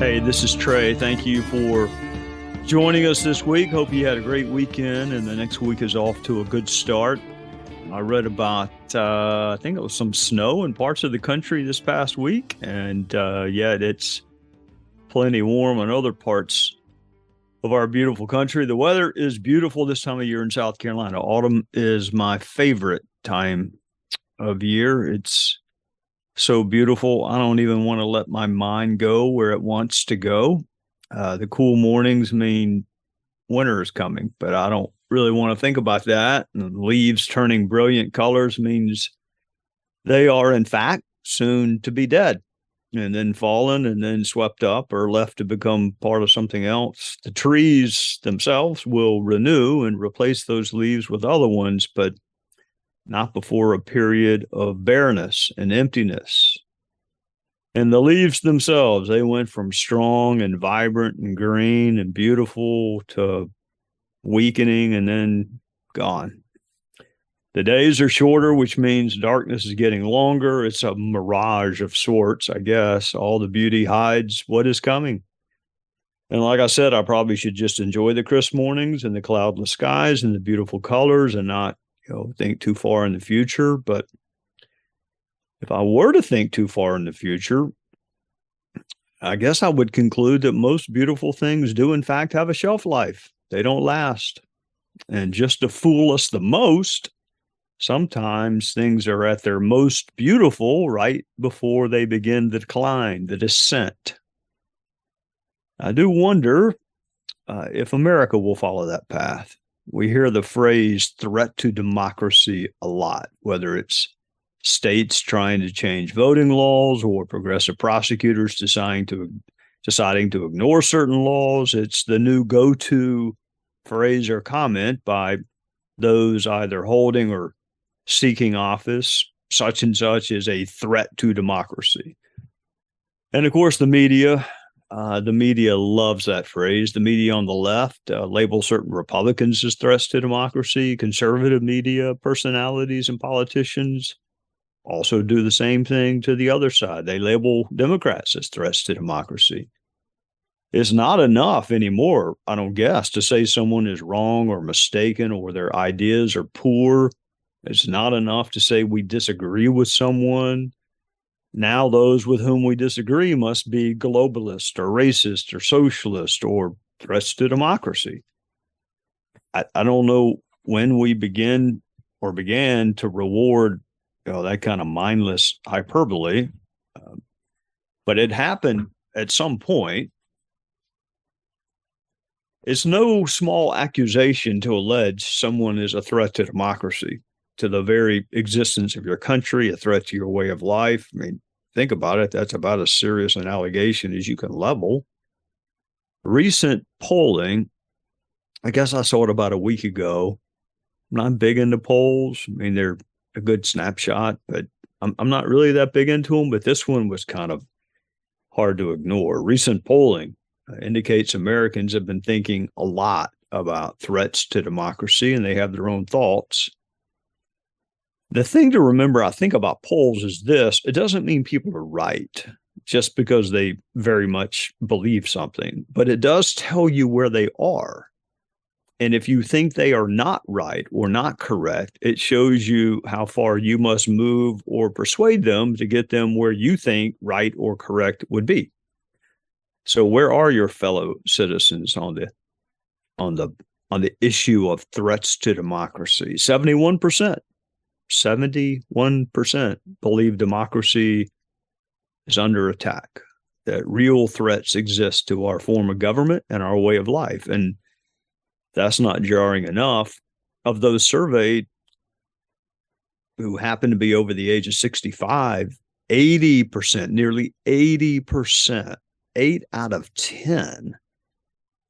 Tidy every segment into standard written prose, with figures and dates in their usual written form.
Hey, this is Trey. Thank you for joining us this week. Hope you had a great weekend and the next week is off to a good start. I read about, I think it was some snow in parts of the country this past week. And yet it's plenty warm in other parts of our beautiful country. The weather is beautiful this time of year in South Carolina. Autumn is my favorite time of year. It's so beautiful. I don't even want to let my mind go where it wants to go. The cool mornings mean winter is coming, but I don't really want to think about that. And the leaves turning brilliant colors means they are, in fact, soon to be dead and then fallen and then swept up or left to become part of something else. The trees themselves will renew and replace those leaves with other ones, but not before a period of bareness and emptiness. And the leaves themselves, they went from strong and vibrant and green and beautiful to weakening and then gone. The days are shorter, which means darkness is getting longer. It's a mirage of sorts, I guess. All the beauty hides what is coming. And like I said, I probably should just enjoy the crisp mornings and the cloudless skies and the beautiful colors and not think too far in the future. But if I were to think too far in the future, I guess I would conclude that most beautiful things do, in fact, have a shelf life. They don't last. And just to fool us the most, sometimes things are at their most beautiful right before they begin the decline, the descent. I do wonder if America will follow that path. We hear the phrase threat to democracy a lot, whether it's states trying to change voting laws or progressive prosecutors deciding to ignore certain laws. It's the new go-to phrase or comment by those either holding or seeking office. Such and such is a threat to democracy. And of course, the media loves that phrase. The media on the left label certain Republicans as threats to democracy. Conservative media personalities and politicians also do the same thing to the other side. They label Democrats as threats to democracy. It's not enough anymore, I don't guess, to say someone is wrong or mistaken or their ideas are poor. It's not enough to say we disagree with someone. Now those with whom we disagree must be globalist or racist or socialist or threats to democracy. I don't know when we began to reward that kind of mindless hyperbole, but it happened at some point. It's no small accusation to allege someone is a threat to democracy, to the very existence of your country, a threat to your way of life. I mean, think about it. That's about as serious an allegation as you can level. Recent polling, I guess I saw it about a week ago. I'm not big into polls. I mean, they're a good snapshot, but I'm not really that big into them. But this one was kind of hard to ignore. Recent polling indicates Americans have been thinking a lot about threats to democracy, and they have their own thoughts. The thing to remember, I think, about polls is this: it doesn't mean people are right just because they very much believe something, but it does tell you where they are. And if you think they are not right or not correct, it shows you how far you must move or persuade them to get them where you think right or correct would be. So where are your fellow citizens on the issue of threats to democracy? 71% believe democracy is under attack, that real threats exist to our form of government and our way of life. And that's not jarring enough. Of those surveyed who happen to be over the age of 65, 80%, nearly 80%, 8 out of 10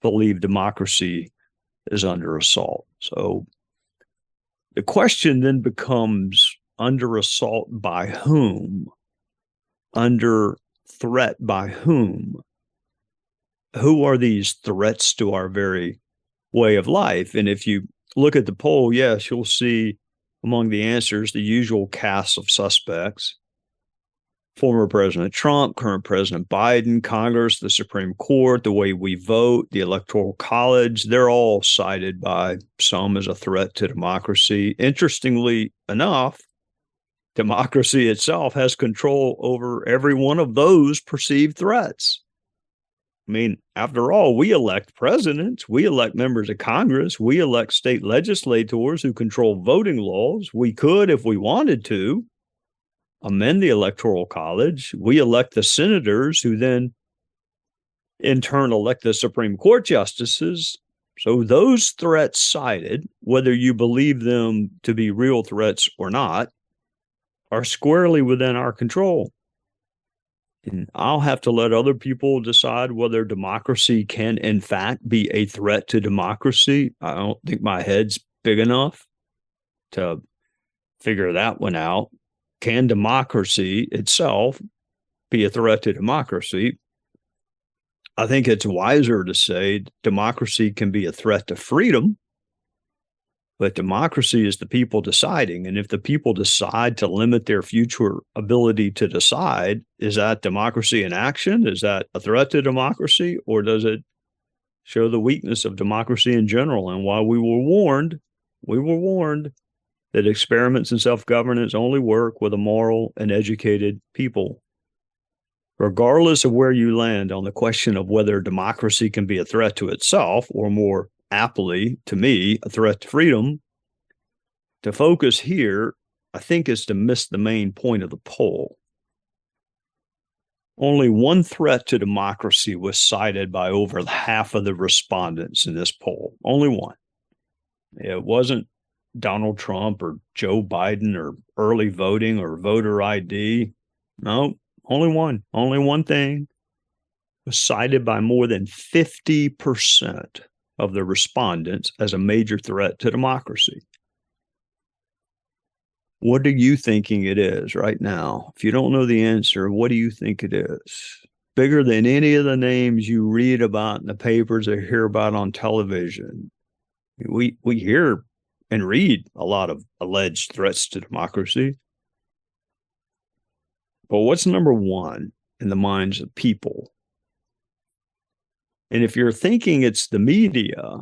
believe democracy is under assault. So the question then becomes, under assault by whom? Under threat by whom? Who are these threats to our very way of life? And if you look at the poll, yes, you'll see among the answers the usual cast of suspects. Former President Trump, current President Biden, Congress, the Supreme Court, the way we vote, the Electoral College, they're all cited by some as a threat to democracy. Interestingly enough, democracy itself has control over every one of those perceived threats. I mean, after all, we elect presidents, we elect members of Congress, we elect state legislators who control voting laws. We could, if we wanted to, amend the Electoral College. We elect the senators who then in turn elect the Supreme Court justices. So those threats cited, whether you believe them to be real threats or not, are squarely within our control. And I'll have to let other people decide whether democracy can, in fact, be a threat to democracy. I don't think my head's big enough to figure that one out. Can democracy itself be a threat to democracy? I think it's wiser to say democracy can be a threat to freedom, but democracy is the people deciding. And if the people decide to limit their future ability to decide, is that democracy in action? Is that a threat to democracy? Or does it show the weakness of democracy in general? And while we were warned that experiments in self-governance only work with a moral and educated people. Regardless of where you land on the question of whether democracy can be a threat to itself, or more aptly, to me, a threat to freedom, to focus here, I think, is to miss the main point of the poll. Only one threat to democracy was cited by over half of the respondents in this poll. Only one. It wasn't Donald Trump or Joe Biden or early voting or voter ID. No, only one. Only one thing was cited by more than 50% of the respondents as a major threat to democracy. What are you thinking it is right now? If you don't know the answer, what do you think it is? Bigger than any of the names you read about in the papers or hear about on television. We hear and read a lot of alleged threats to democracy. But what's number one in the minds of people? And if you're thinking it's the media,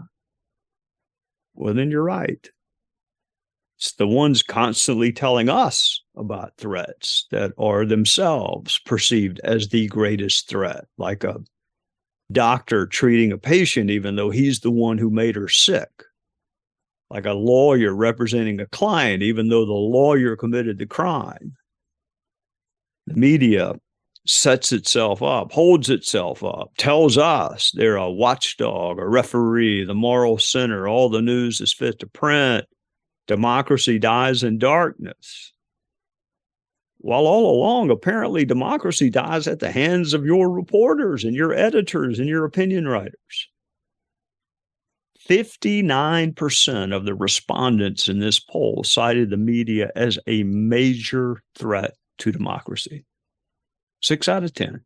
well, then you're right. It's the ones constantly telling us about threats that are themselves perceived as the greatest threat, like a doctor treating a patient even though he's the one who made her sick, like a lawyer representing a client even though the lawyer committed the crime. The media sets itself up, holds itself up, tells us they're a watchdog, a referee, the moral center, all the news is fit to print, democracy dies in darkness. While all along, apparently, democracy dies at the hands of your reporters and your editors and your opinion writers. 59% of the respondents in this poll cited the media as a major threat to democracy. 6 out of 10.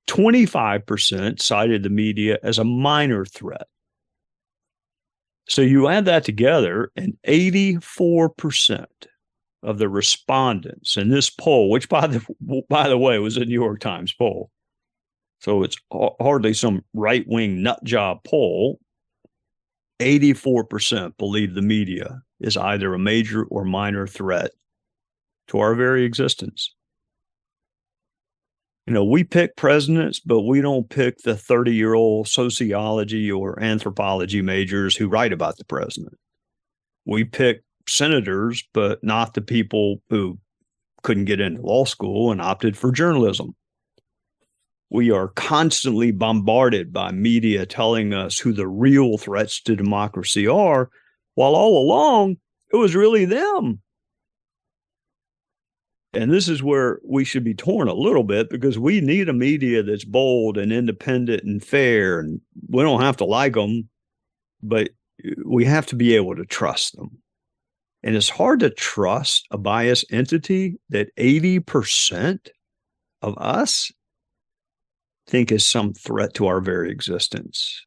25% cited the media as a minor threat. So you add that together, and 84% of the respondents in this poll, which by the way was a New York Times poll, so it's hardly some right-wing nut job poll, 84% believe the media is either a major or minor threat to our very existence. You know, we pick presidents, but we don't pick the 30-year-old sociology or anthropology majors who write about the president. We pick senators, but not the people who couldn't get into law school and opted for journalism. We are constantly bombarded by media telling us who the real threats to democracy are, while all along it was really them. And this is where we should be torn a little bit, because we need a media that's bold and independent and fair. And we don't have to like them, but we have to be able to trust them. And it's hard to trust a biased entity that 80% of us think is some threat to our very existence.